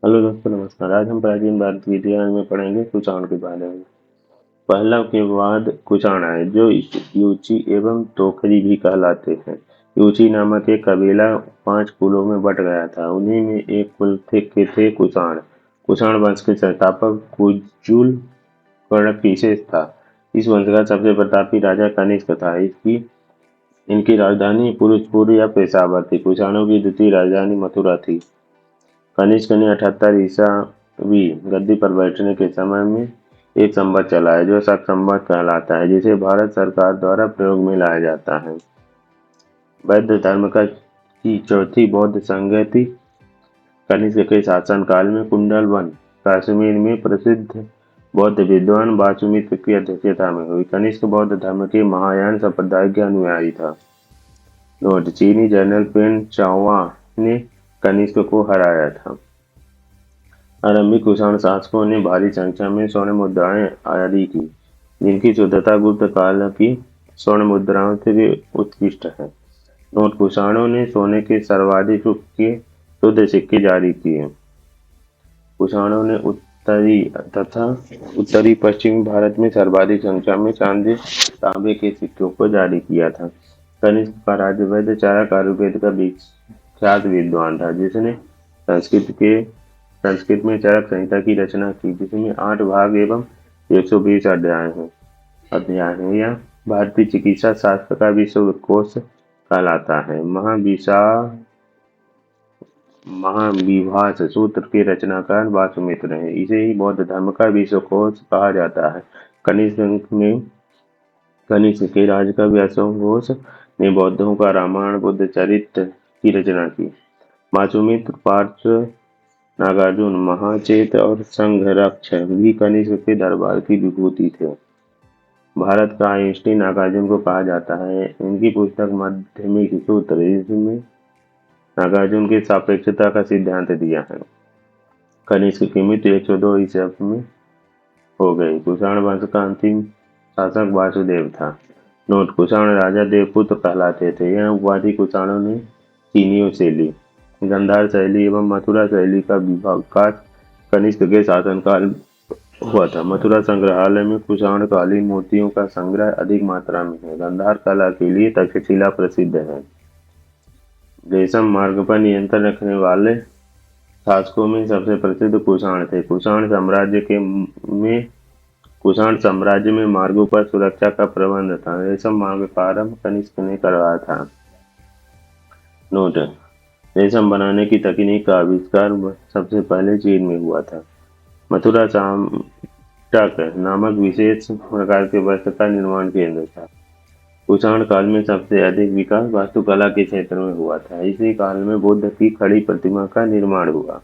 Hello दोस्तों, नमस्कार। आज हम प्राचीन भारत के इतिहास में पढ़ेंगे कुषाण के बारे में। पहलव के बाद कुषाण आए, जो युची एवं तोखरी भी कहलाते हैं। युची नामक एक कबीला 5 कुलों में बट गया था। उन्हीं में एक कुल के थे कुषाण। कुषाण वंश के संस्थापक कुजुल कर्णकीसेस था। इस वंश का सबसे प्रतापी राजा कनिष्क था। इसकी इनकी राजधानी पुरुषपुर या पेशावर थी। कुषाणों की द्वितीय राजधानी मथुरा थी। कनिष्क ने 78 ईसावी गद्दी पर बैठने के समय में एक संवत चलाया, जो शक संवत कहलाता है, जिसे भारत सरकार द्वारा प्रयोग में लाया जाता है। बौद्ध धर्म का की चौथी बौद्ध संगति कनिष्क के शासनकाल में कुंडल वन, कश्मीर में प्रसिद्ध बौद्ध विद्वान वासुमित्र की अध्यक्षता में हुई। कनिष्क बौद्ध धर्म के महायान संप्रदाय के अनुयायी था। नोट: चीनी जनरल पेन चाओ ने कनिष्क को हराया था। आरंभिक कुषाण शासकों ने भारी संख्या में स्वर्ण मुद्राएं जारी की, जिनकी शुद्धता गुप्त काल की स्वर्ण मुद्राओं से भी उत्कृष्ट है। नोट: कुषाणों ने सोने के सर्वाधिक के शुद्ध सिक्के जारी किए। कुषाणों ने उत्तरी तथा उत्तरी पश्चिमी भारत में सर्वाधिक संख्या में चांदी तांबे के सिक्कों को जारी किया था। कनिष्क का राज्य वैद्य चारक आयुर्वेद का विख्यात विद्वान था, जिसने संस्कृत में चरक संहिता की रचना की, जिसमें 8 भाग एवं 120 अध्याय हैं। यह भारतीय चिकित्सा शास्त्र का विश्वकोश कहलाता है। महाविभास सूत्र के रचनाकार वासुमित्र हैं। इसे ही बौद्ध धर्म का विश्वकोश कहा जाता है। कनिष्क के राज का व्यासघोष ने बौद्धों का रामायण बुद्ध चरित्र की रचना की। वासुमित्र, पार्थ, नागार्जुन, महाचेत और संघरक्ष भी कनिष्क के दरबार की विभूति थे। भारत का आइंस्टीन नागार्जुन को कहा जाता है। इनकी पुस्तक माध्यमिक सूत्र, इसमें नागार्जुन की सापेक्षता का सिद्धांत दिया है। कनिष्क की मृत्यु 102 ईस्वी में हो गई। कुषाण वंश का अंतिम शासक वासुदेव था। नोट: कुषाण राजा देवपुत्र कहलाते थे। यह उपाधि कुषाणों ने चीनियों से ली। गंधार शैली एवं मथुरा शैली का विकास कनिष्क के शासनकाल हुआ था। मथुरा संग्रहालय में कुषाण कालीन मूर्तियों का संग्रह अधिक मात्रा में है। गंधार कला के लिए तक्षशिला प्रसिद्ध है। रेशम मार्ग पर नियंत्रण रखने वाले शासकों में सबसे प्रसिद्ध कुषाण थे। कुषाण साम्राज्य में मार्गों पर सुरक्षा का प्रबंध था। रेशम मार्ग का आरंभ कनिष्क ने करवाया था। नोट: रेशम बनाने की तकनीक का आविष्कार सबसे पहले चीन में हुआ था। मथुरा चाम्टक नामक विशेष प्रकार के वस्त्र का निर्माण केंद्र था। कुषाण काल में सबसे अधिक विकास वास्तुकला के क्षेत्र में हुआ था। इसी काल में बुद्ध की खड़ी प्रतिमा का निर्माण हुआ।